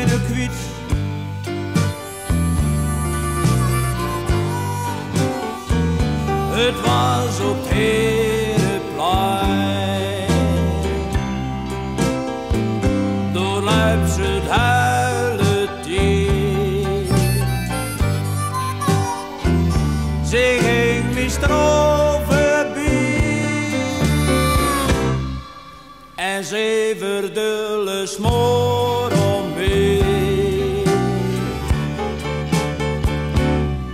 ben er kwijt. Het was op het Herenplein. Door luipt ze het hele tijd. Ze ging me en ze verdullen smoor om mee.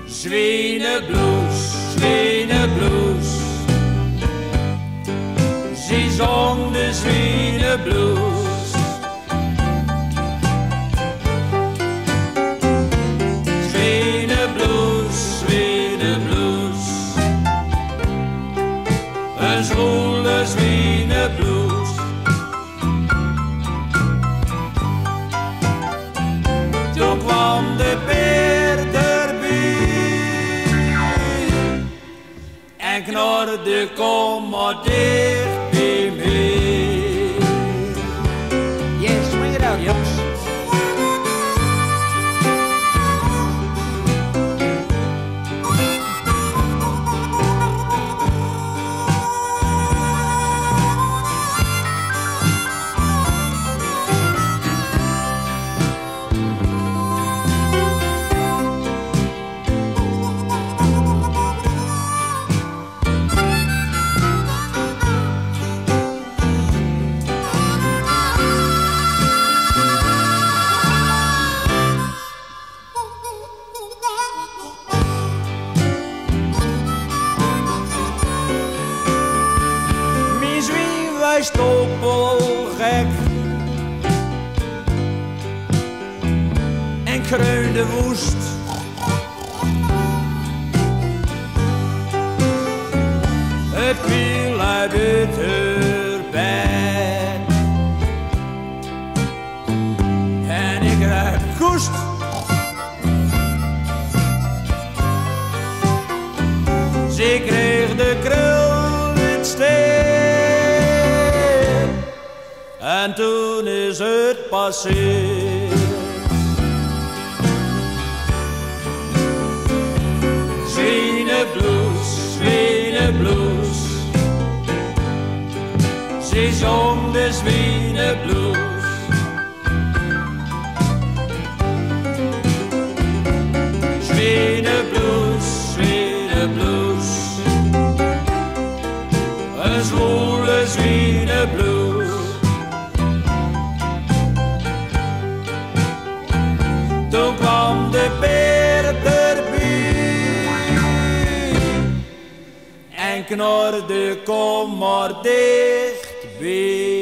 Zwienenbloes, zwienenbloes. Ze zong de zwienenbloes. Zwienenbloes, zwienenbloes. Een zwoele zwienenbloes. Toen kwam de beer erbij en knorde, kom maar dicht bij mij. Yes, swing it out, jongens. Wij stoppelgek en kreunde woest. Het viel uit het bed en ik raak koest. Ze kreeg de krul in steen. En toen is het passeerd. Zwienenbloes, zwienenbloes. Ze zong de zwienenbloes. Zwienenbloes, zwienenbloes. Een zwoele zwienenbloes. Toen kwam de beer erbij en knorde, kom maar dicht bij.